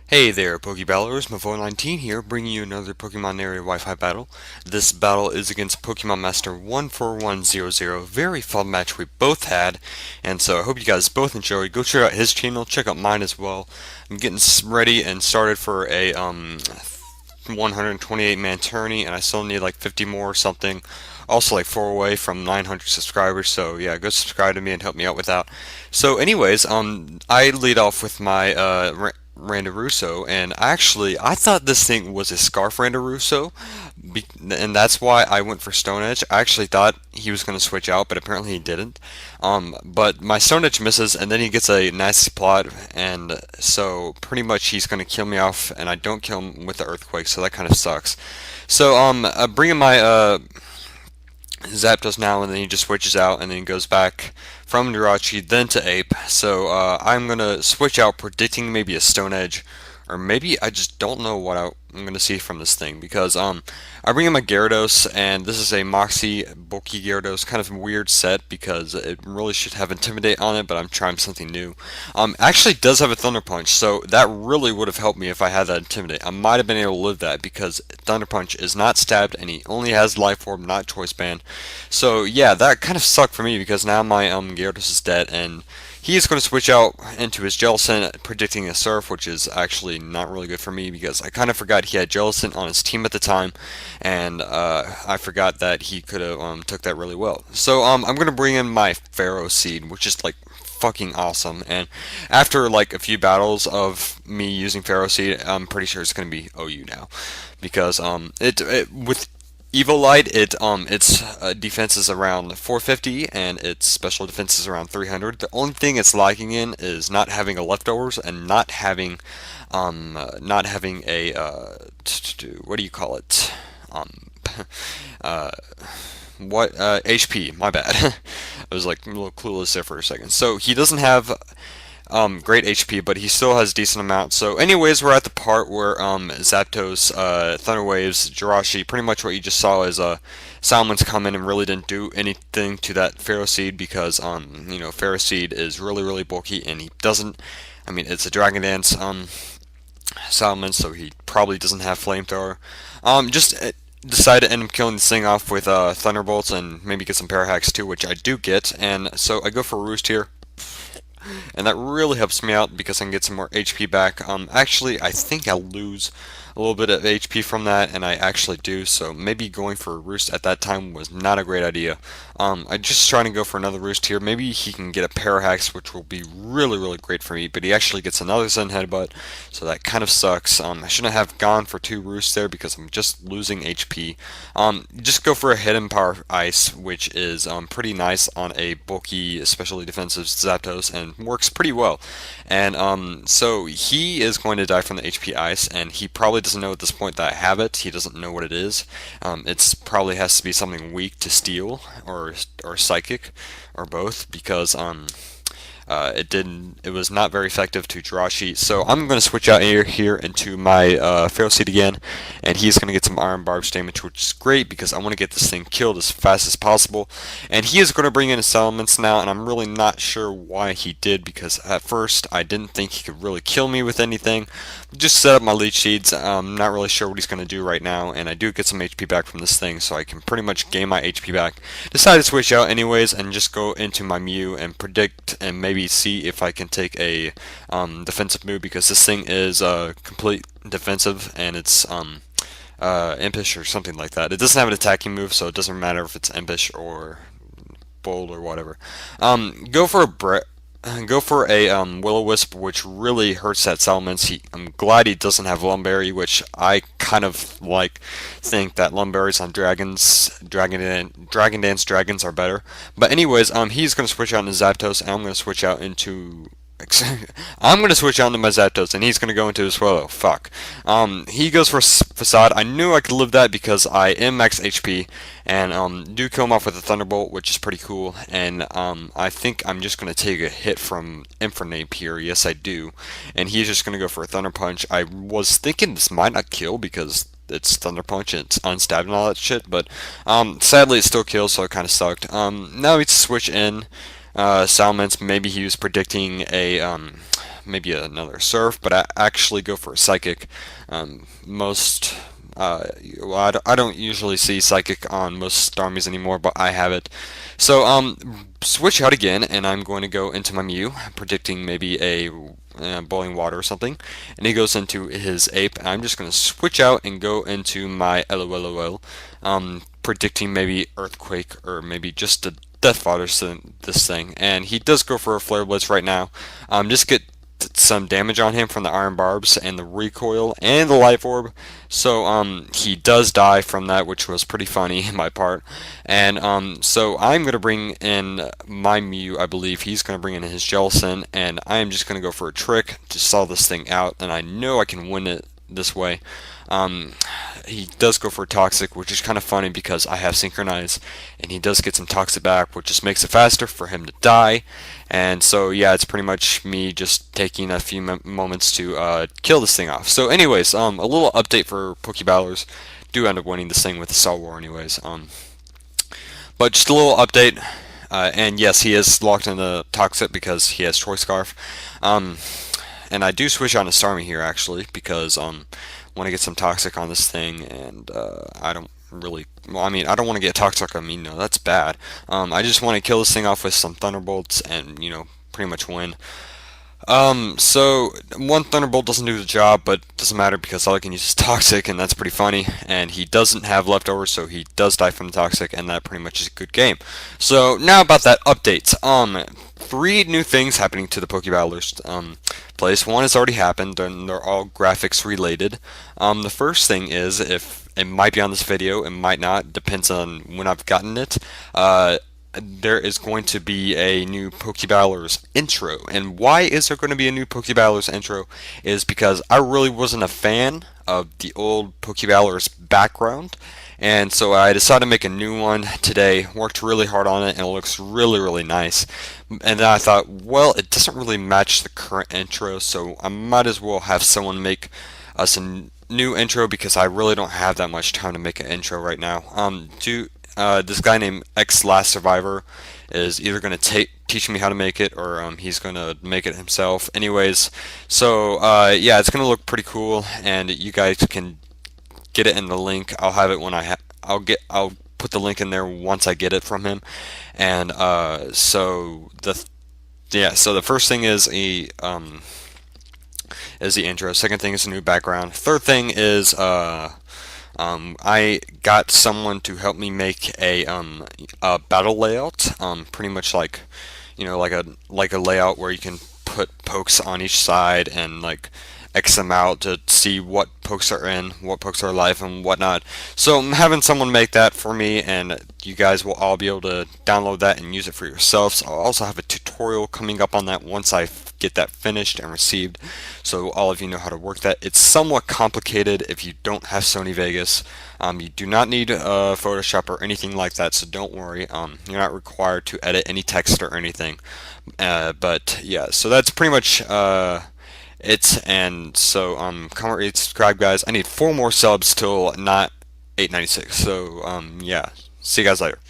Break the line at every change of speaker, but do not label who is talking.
Hey there, Pokeballers, Mulvone19 here, bringing you another Pokemon area Wi-Fi battle. This battle is against Pokemonmaster14100. Very fun match we both had, and so I hope you guys both enjoyed. Go check out his channel, check out mine as well. I'm getting ready and started for a 128-man tourney, and I still need like 50 more or something. Also, like 4 away from 900 subscribers, so yeah, go subscribe to me and help me out with that. So, anyways, I lead off with my Randaruso, and actually, I thought this thing was a Scarf Randaruso, and that's why I went for Stone Edge. I actually thought he was going to switch out, but apparently he didn't. But my Stone Edge misses, and then he gets a nasty plot, and so pretty much he's going to kill me off, and I don't kill him with the Earthquake, so that kind of sucks. So, bringing my Zapdos now, and then he just switches out, and then he goes back from Jirachi, then to Ape. So I'm gonna switch out, predicting maybe a Stone Edge, or maybe I just don't know what I'm gonna see from this thing because I bring in my Gyarados, and this is a Moxie bulky Gyarados, kind of weird set because it really should have Intimidate on it, but I'm trying something new. Actually does have a Thunder Punch, so that really would have helped me if I had that Intimidate. I might have been able to live that because Thunder Punch is not stabbed, and he only has Life Orb, not Choice Band. So yeah, that kind of sucked for me because now my Gyarados is dead, and he is going to switch out into his Jellicent, predicting a Surf, which is actually not really good for me because I kind of forgot he had Jellicent on his team at the time, and I forgot that he could have took that really well. So I'm going to bring in my Pharaoh Seed, which is like fucking awesome. And after like a few battles of me using Pharaoh Seed, I'm pretty sure it's going to be OU now because it with Evolite, its defense is around 450 and its special defense is around 300. The only thing it's lacking in is not having a leftovers and not having a what do you call it? Um, uh, what HP? My bad. I was like a little clueless there for a second. So he doesn't have great HP, but he still has decent amount. So, anyways, we're at the part where Zapdos, Thunder Waves, Jirachi, pretty much what you just saw is Salmon's come in and really didn't do anything to that Pharaoh Seed because Pharaoh Seed is really bulky and he doesn't. I mean, it's a Dragon Dance Salmon, so he probably doesn't have Flamethrower. Just decide to end up killing this thing off with Thunderbolts and maybe get some Parahacks too, which I do get. And so I go for Roost here, and that really helps me out because I can get some more HP back. Actually, I think I'll lose a little bit of HP from that, and I actually do, so maybe going for a Roost at that time was not a great idea. I'm just trying to go for another Roost here. Maybe he can get a Parahax, which will be really great for me, but he actually gets another Zen Headbutt, so that kind of sucks. I shouldn't have gone for two Roosts there because I'm just losing HP. Just go for a Hidden Power Ice, which is pretty nice on a bulky, especially defensive Zapdos, and works pretty well. And so he is going to die from the HP Ice, and he probably doesn't know at this point that I have it. He doesn't know what it is. It's probably has to be something weak to Steel or Psychic or both because it was not very effective to Jirachi. So I'm going to switch out here into my Pharaoh Seed again, and he's going to get some Iron Barbs damage, which is great because I want to get this thing killed as fast as possible. And he is going to bring in his elements now, and I'm really not sure why he did because at first I didn't think he could really kill me with anything. Just set up my Leech Seeds. I'm not really sure what he's going to do right now, and I do get some HP back from this thing, so I can pretty much gain my HP back. Decided to switch out anyways and just go into my Mew and predict and maybe see if I can take a defensive move because this thing is complete defensive and it's Impish or something like that. It doesn't have an attacking move, so it doesn't matter if it's Impish or Bold or whatever. Go for a Will-O-Wisp, which really hurts that Salamence. I'm glad he doesn't have Lumberry, which I kind of think that Lumberries on Dragon Dance Dragons are better. But anyways, he's going to switch out into Zapdos, and I'm going to switch out into my Zapdos, and he's going to go into his Swallow. Fuck. He goes for Facade. I knew I could live that because I am max HP, and do kill him off with a Thunderbolt, which is pretty cool. And I think I'm just going to take a hit from Infernape here. Yes, I do. And he's just going to go for a Thunder Punch. I was thinking this might not kill because it's Thunder Punch and it's unstabbed and all that shit, but sadly it still kills, so it kind of sucked. Now we switch in Salamence. Maybe he was predicting a maybe another surf, but I actually go for a psychic. Most well, I don't usually see psychic on most Starmies anymore, but I have it. So switch out again, and I'm going to go into my Mew, predicting maybe a boiling water or something, and he goes into his ape. And I'm just going to switch out and go into my LOLOL, predicting maybe earthquake or maybe just a death fodder this thing. And he does go for a flare blitz right now. Just get some damage on him from the iron barbs and the recoil and the life orb. So he does die from that, which was pretty funny in my part. And so I'm gonna bring in my Mew. I believe he's gonna bring in his Jellicent, and I am just gonna go for a trick to stall this thing out, and I know I can win it this way. Um, he does go for Toxic, which is kind of funny because I have Synchronize, and he does get some Toxic back, which just makes it faster for him to die. And so, yeah, it's pretty much me just taking a few moments to kill this thing off. So, anyways, a little update for Pokeballers. Do end up winning this thing with the Star War, anyways. But just a little update. And yes, he is locked in the Toxic because he has Choice Scarf. And I do switch on to Starmie here actually because want to get some Toxic on this thing, and I don't really. Well, I mean, I don't want to get Toxic on me. No, that's bad. I just want to kill this thing off with some Thunderbolts and pretty much win. So one Thunderbolt doesn't do the job, but doesn't matter because all I can use is Toxic, and that's pretty funny. And he doesn't have leftovers, so he does die from the Toxic, and that pretty much is a good game. So now about that update. Three new things happening to the Pokebattlers place. One has already happened, and they're all graphics related. The first thing is, if it might be on this video, it might not, depends on when I've gotten it. There is going to be a new Pokebattlers intro. And why is there going to be a new Pokebattlers intro is because I really wasn't a fan of the old Pokebattlers background. And so I decided to make a new one today, worked really hard on it, and it looks really, really nice. And then I thought, well, it doesn't really match the current intro, so I might as well have someone make us a new intro because I really don't have that much time to make an intro right now. This guy named X Last Survivor is either going to teach me how to make it, or he's going to make it himself. Anyways, so yeah, it's going to look pretty cool, and you guys can get it in the link. I'll have it when I'll put the link in there once I get it from him. And so the first thing is the intro. Second thing is a new background. Third thing is I got someone to help me make a battle layout. Pretty much like like a layout where you can put pokes on each side and like X them out to see what pokes are in, what pokes are alive, and whatnot. So I'm having someone make that for me, and you guys will all be able to download that and use it for yourselves. I'll also have a tutorial coming up on that once I get that finished and received, so all of you know how to work that. It's somewhat complicated if you don't have Sony Vegas. You do not need Photoshop or anything like that, so don't worry. You're not required to edit any text or anything. But yeah, so that's pretty much and so comment, rate, subscribe, guys. I need 4 more subs till not 896. So yeah, see you guys later.